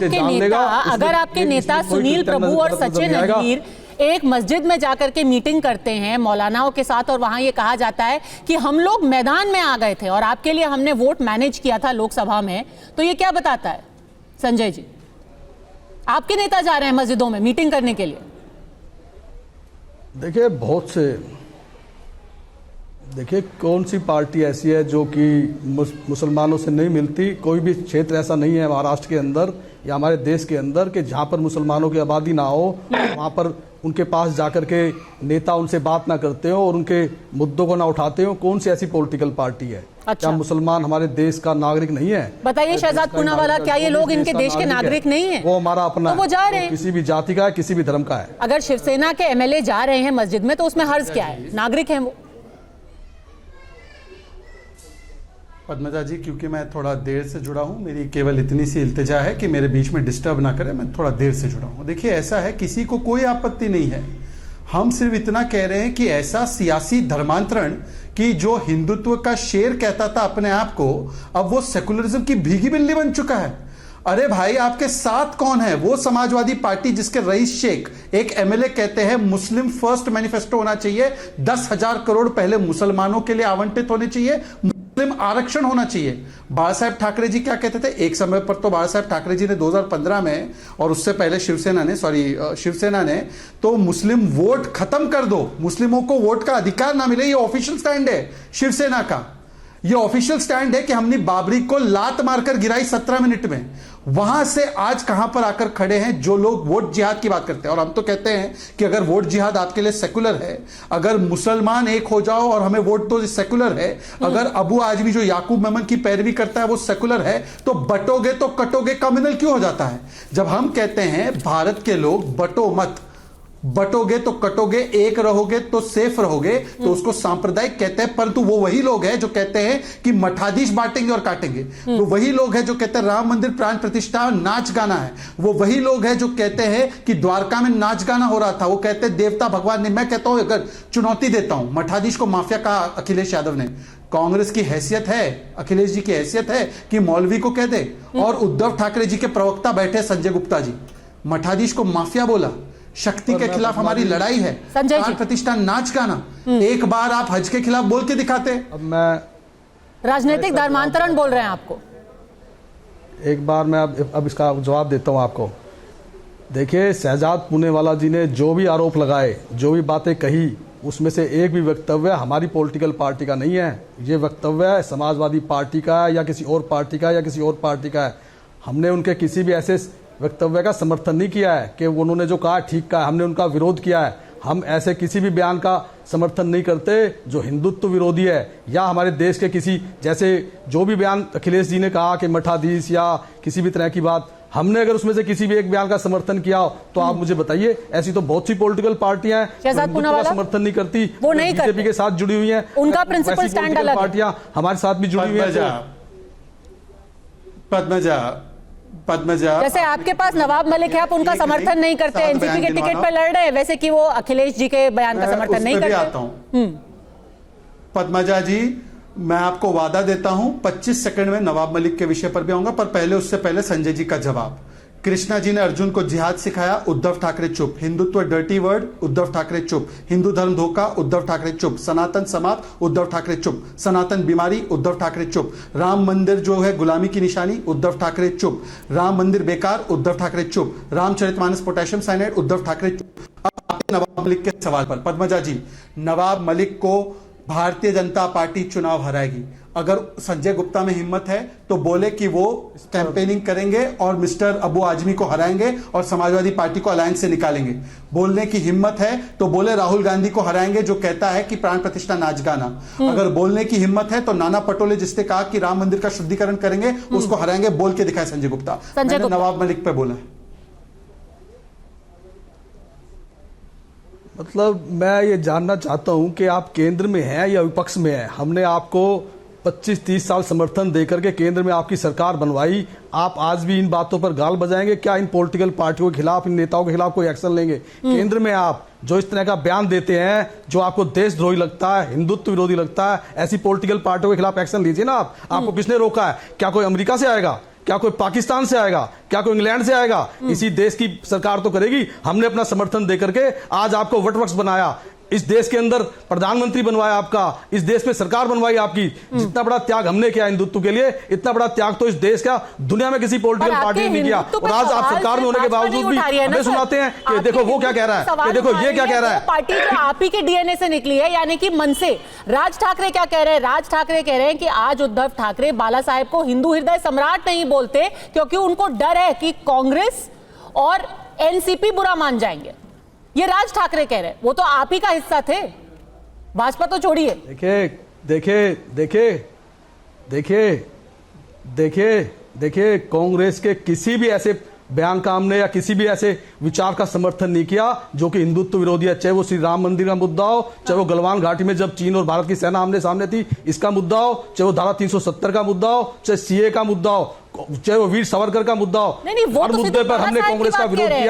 आपके नेता सुनील प्रभु और सचिन अहीर एक मस्जिद में जाकर के मीटिंग करते हैं मौलानाओं के साथ और वहां ये कहा जाता है कि हम लोग मैदान में आ गए थे और आपके लिए हमने वोट मैनेज किया था लोकसभा में, तो ये क्या बताता है संजय जी? आपके नेता जा रहे हैं मस्जिदों में मीटिंग करने के लिए। देखिए कौन सी पार्टी ऐसी है जो कि मुसलमानों से नहीं मिलती। कोई भी क्षेत्र ऐसा नहीं है महाराष्ट्र के अंदर या हमारे देश के अंदर कि जहां पर मुसलमानों की आबादी ना हो, वहां पर उनके पास जाकर के नेता उनसे बात ना करते हो और उनके मुद्दों को ना उठाते हो। कौन सी ऐसी पॉलिटिकल पार्टी है? अच्छा। क्या मुसलमान हमारे देश का नागरिक नहीं है? बताइए शहजाद पूनावाला, क्या ये लोग इनके देश के नागरिक नहीं है? वो हमारा अपना, तो वो जा रहे हैं, किसी भी जाति का है, किसी भी धर्म का है। अगर शिवसेना के एमएलए जा रहे हैं मस्जिद में तो उसमें हर्ज क्या है? नागरिक है वो। पद्मजा जी, क्योंकि मैं थोड़ा देर से जुड़ा हूं, मेरी केवल इतनी सी इल्तिजा है कि मेरे बीच में डिस्टर्ब ना करें। मैं थोड़ा देर से जुड़ा हूं। देखिए ऐसा है, किसी को कोई आपत्ति नहीं है। हम सिर्फ इतना कह रहे हैं कि ऐसा सियासी धर्मांतरण कि जो हिंदुत्व का शेर कहता था अपने आप को, अब वो सेकुलरिज्म की भीगी बिल्ली बन चुका है। अरे भाई, आपके साथ कौन है? वो समाजवादी पार्टी जिसके रईस शेख एक एमएलए कहते हैं मुस्लिम फर्स्ट मैनिफेस्टो होना चाहिए, 10,000 करोड़ पहले मुसलमानों के लिए आवंटित होने चाहिए, मुस्लिम आरक्षण होना चाहिए। बाला साहेब ठाकरे जी क्या कहते थे? एक समय पर तो बाला साहेब ठाकरे जी ने 2015 में और उससे पहले शिवसेना ने तो मुस्लिम वोट खत्म कर दो, मुस्लिमों को वोट का अधिकार ना मिले। ये ऑफिशियल स्टैंड है शिवसेना का। ये ऑफिशियल स्टैंड है कि हमने बाबरी को लात मारकर गिराई 17 मिनट में। वहां से आज कहां पर आकर खड़े हैं जो लोग वोट जिहाद की बात करते हैं। और हम तो कहते हैं कि अगर वोट जिहाद आपके लिए सेकुलर है, अगर मुसलमान एक हो जाओ और हमें वोट दो, सेकुलर है। अगर अबू आजमी जो याकूब मेमन की पैरवी करता है वो सेकुलर है, तो बटोगे तो कटोगे कम्युनल क्यों हो जाता है? जब हम कहते हैं भारत के लोग बटो मत, बटोगे तो कटोगे, एक रहोगे तो सेफ रहोगे, तो उसको सांप्रदायिक कहते हैं। परंतु वो वही लोग हैं जो कहते हैं कि मठाधीश बांटेंगे और काटेंगे। वो वही लोग हैं जो कहते हैं राम मंदिर प्राण प्रतिष्ठा नाच गाना है। वो वही लोग हैं जो कहते हैं कि द्वारका में नाच गाना हो रहा था। वो कहते हैं देवता भगवान ने, मैं कहता हूं, अगर चुनौती देता हूं, मठाधीश को माफिया कहा अखिलेश यादव ने। कांग्रेस की हैसियत है, अखिलेश जी की हैसियत है कि मौलवी को कह दे। और उद्धव ठाकरे जी के प्रवक्ता बैठे संजय गुप्ता जी, मठाधीश को माफिया बोला। शक्ति के खिलाफ हमारी लड़ाई है, प्राण प्रतिष्ठा नाच गाना। एक बार आप हज के खिलाफ बोल के दिखाते। अब मैं राजनीतिक धर्मांतरण बोल रहे हैं आपको। एक बार मैं अब इसका जवाब देता हूं आपको। देखिए शहजाद पूनेवाला जी ने जो भी आरोप लगाए, जो भी बातें कही, उसमें से एक भी वक्तव्य हमारी पॉलिटिकल पार्टी का नहीं है। ये वक्तव्य समाजवादी पार्टी का है या किसी और पार्टी का या किसी और पार्टी का है। हमने उनके किसी भी ऐसे वक्तव्य का समर्थन नहीं किया है कि उन्होंने जो कहा ठीक कहा। हमने उनका विरोध किया है। हम ऐसे किसी भी बयान का समर्थन नहीं करते जो हिंदुत्व विरोधी है या हमारे देश के किसी, जैसे जो भी बयान अखिलेश जी ने कहा कि मठाधीश या किसी भी तरह की बात, हमने अगर उसमें से किसी भी एक बयान का समर्थन किया हो तो आप मुझे बताइए। ऐसी तो बहुत सी पॉलिटिकल पार्टियां हैं जो समर्थन नहीं करती, वो नहीं बीजेपी के साथ जुड़ी हुई हैं। उनका प्रिंसिपल स्टैंड अलग है। पार्टियां हमारे साथ भी जुड़ी हुई हैं। पद्मजा, जैसे आपके पास नवाब मलिक है, आप उनका समर्थन नहीं करते, एनसीपी के टिकट पर लड़ रहे हैं, वैसे कि वो अखिलेश जी के बयान का समर्थन नहीं करते। आता हूं पद्मजा जी, मैं आपको वादा देता हूं 25 सेकंड में नवाब मलिक के विषय पर भी आऊंगा, पर पहले उससे पहले संजय जी का जवाब। कृष्णा जी ने अर्जुन को जिहाद सिखाया, उद्धव ठाकरे चुप। हिंदुत्व डर्टी वर्ड, उद्धव ठाकरे चुप। हिंदू धर्म धोखा, उद्धव ठाकरे चुप। सनातन समाज, उद्धव ठाकरे चुप। सनातन बीमारी, उद्धव ठाकरे चुप। राम मंदिर जो है गुलामी की निशानी, उद्धव ठाकरे चुप। राम मंदिर बेकार, उद्धव ठाकरे चुप। रामचरितमानस पोटेशियम साइनाइड, उद्धव ठाकरे चुप। अब आते नवाब मलिक के सवाल पर। पद्मजा जी, नवाब मलिक को भारतीय जनता पार्टी चुनाव हराएगी। अगर संजय गुप्ता में हिम्मत है तो बोले कि वो कैंपेनिंग करेंगे और मिस्टर अबू आजमी को हराएंगे और समाजवादी पार्टी को अलायंस से निकालेंगे। बोलने की हिम्मत है तो बोले राहुल गांधी को हराएंगे जो कहता है कि प्राण प्रतिष्ठा नाच गाना। अगर बोलने की हिम्मत है तो नाना पटोले जिसने कहा कि राम मंदिर का शुद्धिकरण करेंगे उसको हराएंगे, बोल के दिखाए संजय गुप्ता। मैंने नवाब मलिक पे बोला। मतलब मैं ये जानना चाहता हूं कि आप केंद्र में हैं या विपक्ष में हैं। हमने आपको 25-30 साल समर्थन देकर के केंद्र में आपकी सरकार बनवाई। आप आज भी इन बातों पर गाल बजाएंगे क्या? इन पॉलिटिकल पार्टियों के खिलाफ, इन नेताओं के खिलाफ कोई एक्शन लेंगे? केंद्र में आप जो इस तरह का बयान देते हैं, जो आपको देशद्रोही लगता है, हिंदुत्व विरोधी लगता है, ऐसी पॉलिटिकल पार्टियों के खिलाफ एक्शन लीजिए ना आप। आपको किसने रोका है? क्या कोई अमेरिका से आएगा? क्या कोई पाकिस्तान से आएगा, क्या कोई इंग्लैंड से आएगा? इसी देश की सरकार तो करेगी। हमने अपना समर्थन देकर के आज आपको वटवृक्ष बनाया, इस देश के अंदर प्रधानमंत्री बनवाया आपका, इस देश में सरकार बनवाई आपकी। जितना बड़ा त्याग हमने किया हिंदुत्व के लिए, इतना बड़ा त्याग तो इस देश का दुनिया में किसी पॉलिटिकल पार्टी ने नहीं किया। और आज आप सरकार में होने के बावजूद भी हमें सुनाते हैं कि देखो वो क्या कह रहा है, कि देखो ये क्या कह रहा है। पार्टी जो आप ही के डीएनए से निकली है, यानी कि मन से। राज ठाकरे क्या कह रहे हैं? राज ठाकरे कह रहे हैं कि आज उद्धव ठाकरे बाला साहेब को हिंदू हृदय सम्राट नहीं बोलते, क्योंकि उनको डर है कि कांग्रेस और एनसीपी बुरा मान जाएंगे। ये राज ठाकरे कह रहे हैं, वो तो आप ही का हिस्सा थे, भाजपा तो छोड़िए। देखिए कांग्रेस के किसी भी ऐसे बयान का हमने या किसी भी ऐसे विचार का समर्थन नहीं किया जो कि हिंदुत्व विरोधी है। चाहे वो श्री राम मंदिर का मुद्दा हो, चाहे वो गलवान घाटी में जब चीन और भारत की सेना आमने सामने थी इसका मुद्दा हो, चाहे वो धारा 370 का मुद्दा हो, चाहे सीए का मुद्दा हो, चाहे वो वीर सावरकर का मुद्दा हो, नहीं, वो हर तो मुद्दे पर हमने कांग्रेस का विरोध किया।